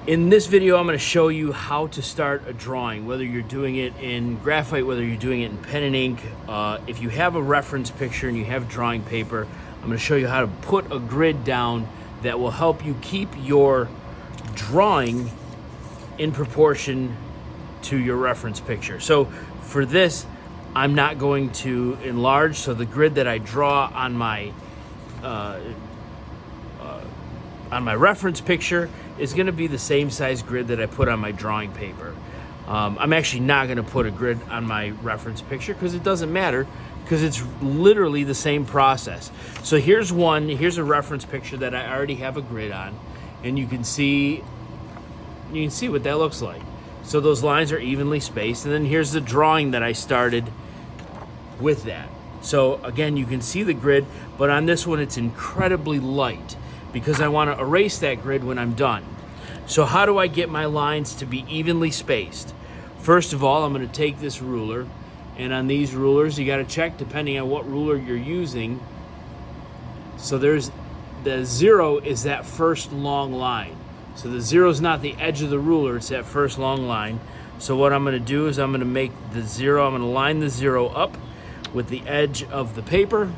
In this video, I'm going to show you how to start a drawing, whether you're doing it in graphite, whether you're doing it in pen and ink. If you have a reference picture and you have drawing paper, I'm going to show you how to put a grid down that will help you keep your drawing in proportion to your reference picture. So for this, I'm not going to enlarge, so the grid that I draw on my reference picture is going to be the same size grid that I put on my drawing paper. I'm actually not going to put a grid on my reference picture because it doesn't matter, because it's literally the same process. So here's a reference picture that I already have a grid on, and you can see what that looks like. So those lines are evenly spaced, and then here's the drawing that I started with that. So again, you can see the grid, but on this one it's incredibly light because I want to erase that grid when I'm done. So how do I get my lines to be evenly spaced? First of all, I'm going to take this ruler, and on these rulers you got to check depending on what ruler you're using. So there's the 0 is that first long line. So the 0 is not the edge of the ruler, it's that first long line. So what I'm going to do is I'm going to make the 0, I'm going to line the 0 up with the edge of the paper.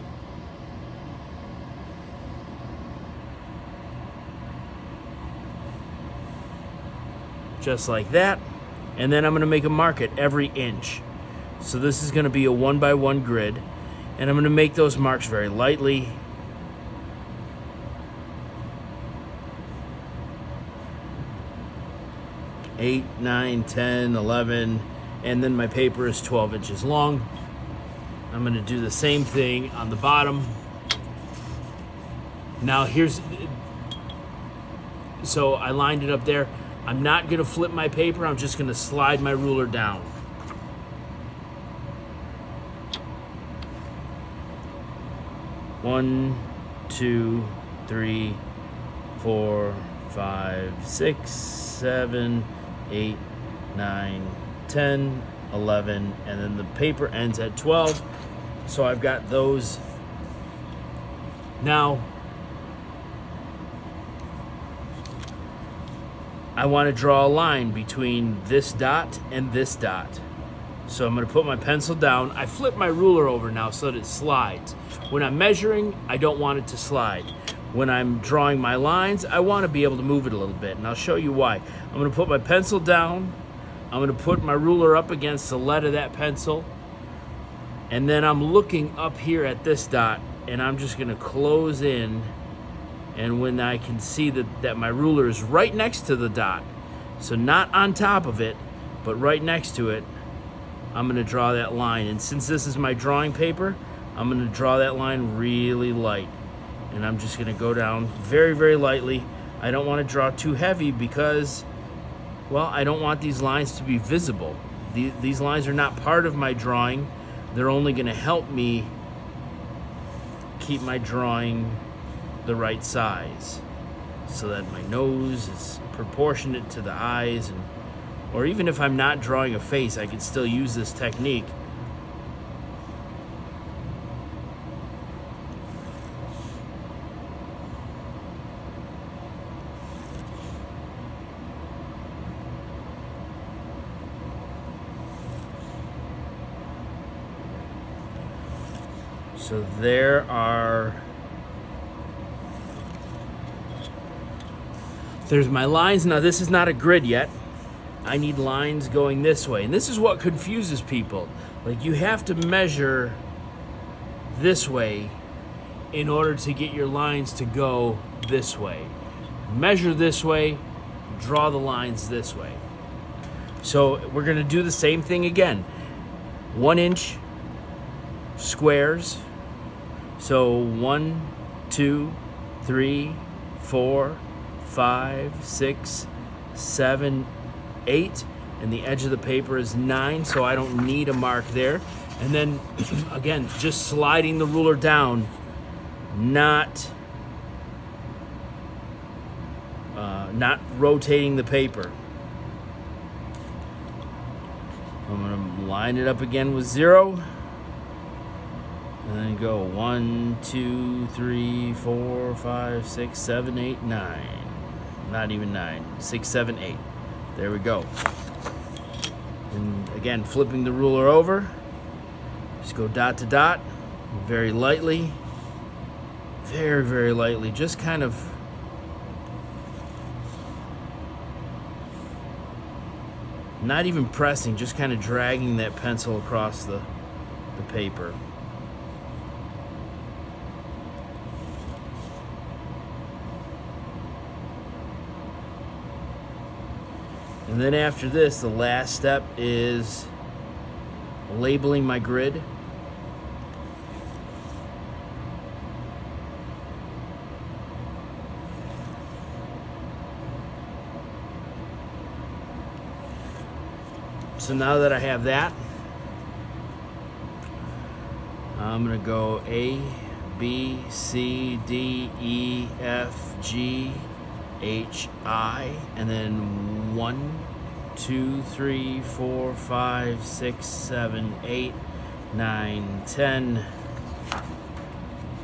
Just like that. And then I'm going to make a mark at every inch. So this is going to be a 1 by 1 grid, and I'm going to make those marks very lightly. Eight, 9, 10, 11, and then my paper is 12 inches long. I'm going to do the same thing on the bottom. Now so I lined it up there. I'm not going to flip my paper, I'm just going to slide my ruler down. One, 2, 3, 4, 5, 6, 7, 8, 9, 10, 11, and then the paper ends at 12. So I've got those. Now, I want to draw a line between this dot and this dot. So I'm going to put my pencil down. I flip my ruler over now so that it slides. When I'm measuring, I don't want it to slide. When I'm drawing my lines, I want to be able to move it a little bit, and I'll show you why. I'm going to put my pencil down. I'm going to put my ruler up against the lead of that pencil, and then I'm looking up here at this dot, and I'm just going to close in. And when I can see that my ruler is right next to the dot, so not on top of it, but right next to it, I'm going to draw that line. And since this is my drawing paper, I'm going to draw that line really light. And I'm just going to go down very, very lightly. I don't want to draw too heavy because, well, I don't want these lines to be visible. These lines are not part of my drawing. They're only going to help me keep my drawing the right size so that my nose is proportionate to the eyes, or even if I'm not drawing a face, I can still use this technique. So there's my lines. Now this is not a grid yet. I need lines going this way. And this is what confuses people. Like, you have to measure this way in order to get your lines to go this way. Measure this way, draw the lines this way. So we're gonna do the same thing again. 1 inch squares. So 1, 2, 3, 4, 5, 6, 7, 8, and the edge of the paper is 9, so I don't need a mark there. And then again, just sliding the ruler down, not rotating the paper. I'm gonna line it up again with 0. And then go 1, 2, 3, 4, 5, 6, 7, 8, 9. not even 9, 6, 7, 8. There we go. And again, flipping the ruler over, just go dot to dot, very lightly, very, very lightly, just kind of not even pressing, just kind of dragging that pencil across the paper. And then after this, the last step is labeling my grid. So now that I have that, I'm going to go A, B, C, D, E, F, G, H, I, and then 1, 2, 3, 4, 5, 6, 7, 8, 9, 10,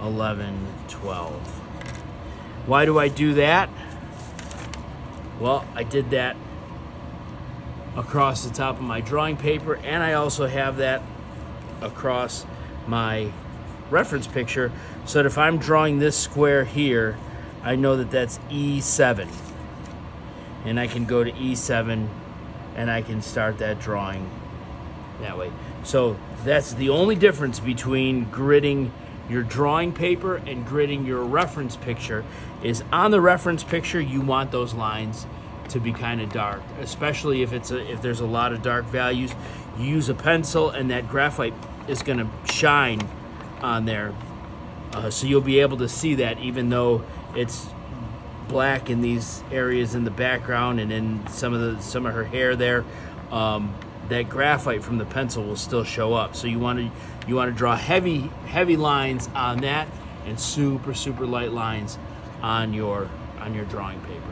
11, 12. Why do I do that? Well, I did that across the top of my drawing paper, and I also have that across my reference picture, so that if I'm drawing this square here, I know that that's E7, and I can go to E7 and I can start that drawing that way. So that's the only difference between gridding your drawing paper and gridding your reference picture, is on the reference picture you want those lines to be kind of dark, especially if there's a lot of dark values. You use a pencil and that graphite is going to shine on there, so you'll be able to see that even though it's black in these areas in the background and in some of her hair there. That graphite from the pencil will still show up. So you want to draw heavy lines on that, and super light lines on your drawing paper.